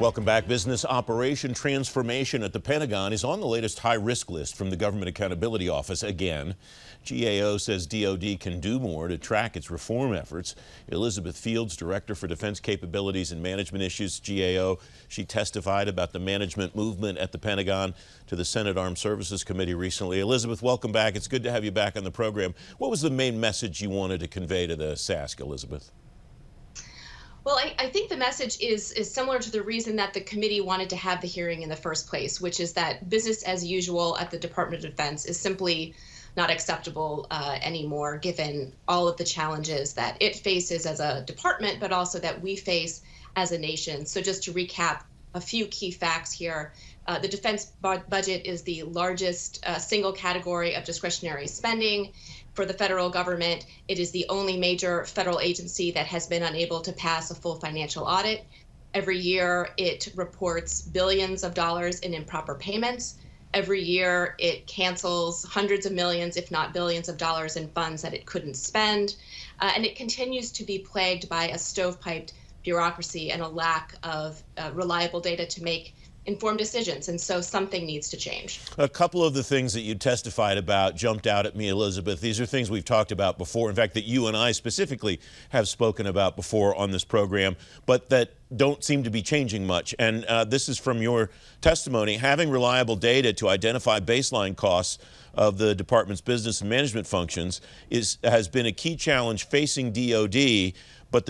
Welcome back. Business operation transformation at the Pentagon is on the latest high-risk list from the Government Accountability Office again. GAO says DoD can do more to track its reform efforts. Elizabeth Fields, Director for Defense Capabilities and Management Issues, GAO, she testified about the management movement at the Pentagon to the Senate Armed Services Committee recently. Elizabeth, welcome back. It's good to have you back on the program. What was the main message you wanted to convey to the SASC, Elizabeth? Well, I think the message is similar to the reason that the committee wanted to have the hearing in the first place, which is that business as usual at the Department of Defense is simply not acceptable anymore, given all of the challenges that it faces as a department, but also that we face as a nation. So just to recap a few key facts here, the defense budget is the largest single category of discretionary spending for the federal government. It is the only major federal agency that has been unable to pass a full financial audit. Every year, it reports billions of dollars in improper payments. Every year, it cancels hundreds of millions, if not billions of dollars in funds that it couldn't spend. And it continues to be plagued by a stovepiped bureaucracy and a lack of reliable data to make informed decisions, and so something needs to change. A couple of the things that you testified about jumped out at me, Elizabeth. These are things we've talked about before, in fact, that you and I specifically have spoken about before on this program, but that don't seem to be changing much. And this is from your testimony. Having reliable data to identify baseline costs of the department's business and management functions has been a key challenge facing DoD, but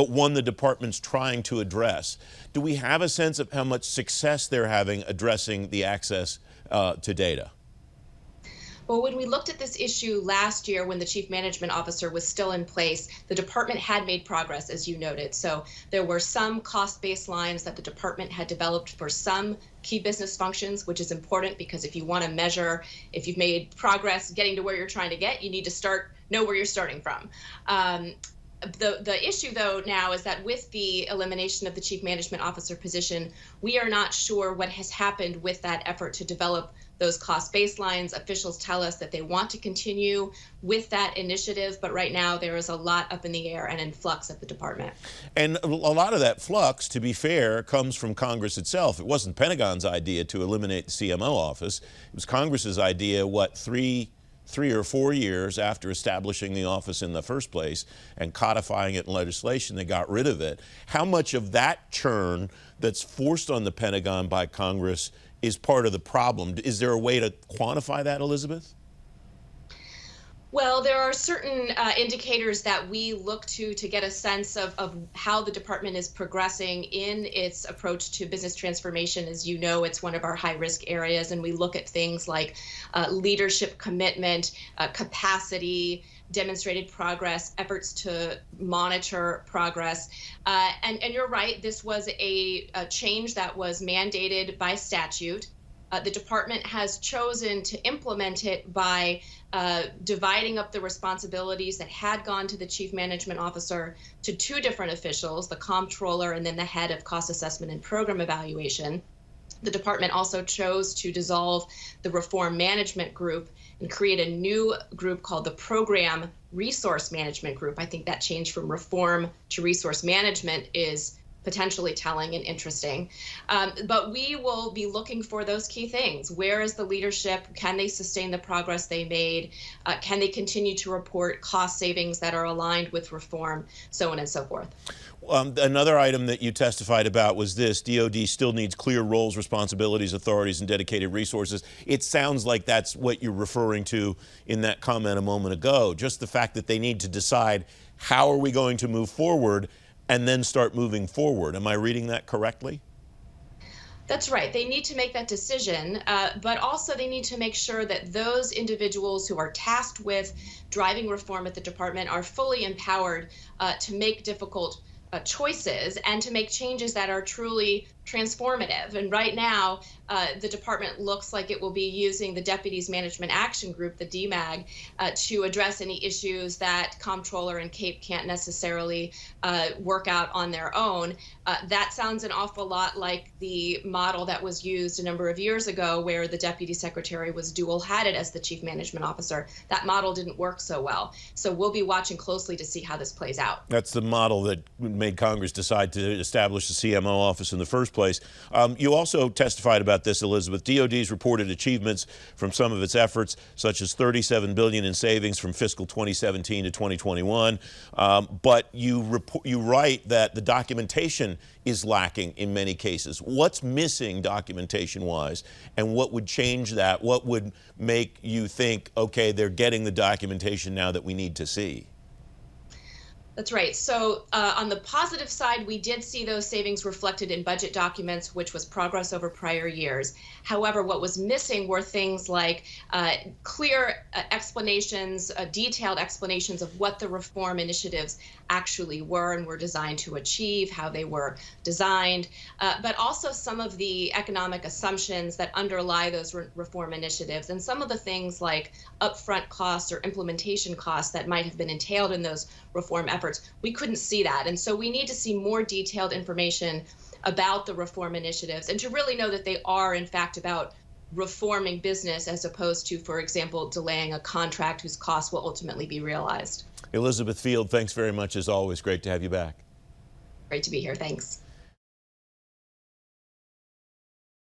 one the department's trying to address. Do we have a sense of how much success they're having addressing the access to data? Well, when we looked at this issue last year when the chief management officer was still in place, the department had made progress, as you noted. So there were some cost baselines that the department had developed for some key business functions, which is important because if you want to measure if you've made progress getting to where you're trying to get, you need to know where you're starting from. The issue, though, now is that with the elimination of the chief management officer position, we are not sure what has happened with that effort to develop those cost baselines. Officials tell us that they want to continue with that initiative, but right now there is a lot up in the air and in flux at the department. And a lot of that flux, to be fair, comes from Congress itself. It wasn't Pentagon's idea to eliminate the CMO office. It was Congress's idea, three or 4 years after establishing the office in the first place and codifying it in legislation, they got rid of it. How much of that churn that's forced on the Pentagon by Congress is part of the problem? Is there a way to quantify that, Elizabeth? Well, there are certain indicators that we look to get a sense of how the department is progressing in its approach to business transformation. As you know, it's one of our high-risk areas, and we look at things like leadership commitment, capacity, demonstrated progress, efforts to monitor progress. And you're right, this was a change that was mandated by statute. The department has chosen to implement it by dividing up the responsibilities that had gone to the chief management officer to two different officials, the comptroller and then the head of cost assessment and program evaluation. The department also chose to dissolve the reform management group and create a new group called the Program Resource Management Group. I think that change from reform to resource management is potentially telling and interesting. But we will be looking for those key things. Where is the leadership? Can they sustain the progress they made? Can they continue to report cost savings that are aligned with reform, so on and so forth? Another item that you testified about was this: DoD still needs clear roles, responsibilities, authorities, and dedicated resources. It sounds like that's what you're referring to in that comment a moment ago, just the fact that they need to decide how are we going to move forward and then start moving forward. Am I reading that correctly? That's right. They need to make that decision, but also they need to make sure that those individuals who are tasked with driving reform at the department are fully empowered to make difficult choices and to make changes that are truly transformative. And right now, the department looks like it will be using the Deputies Management Action Group, the DMAG, to address any issues that Comptroller and CAPE can't necessarily work out on their own. That sounds an awful lot like the model that was used a number of years ago, where the Deputy Secretary was dual-hatted as the Chief Management Officer. That model didn't work so well. So we'll be watching closely to see how this plays out. That's the model that made Congress decide to establish the CMO office in the first first place. You also testified about this, Elizabeth. DOD's reported achievements from some of its efforts, such as $37 billion in savings from fiscal 2017 to 2021. But you write that the documentation is lacking in many cases. What's missing documentation-wise, and what would change that? What would make you think, okay, they're getting the documentation now that we need to see? That's right. So on the positive side, we did see those savings reflected in budget documents, which was progress over prior years. However, what was missing were things like clear explanations, detailed explanations of what the reform initiatives actually were and were designed to achieve, how they were designed, but also some of the economic assumptions that underlie those reform initiatives, and some of the things like upfront costs or implementation costs that might have been entailed in those reform efforts. We couldn't see that. And so we need to see more detailed information about the reform initiatives and to really know that they are, in fact, about reforming business as opposed to, for example, delaying a contract whose costs will ultimately be realized. Elizabeth Field, thanks very much as always. Great to have you back. Great to be here. Thanks.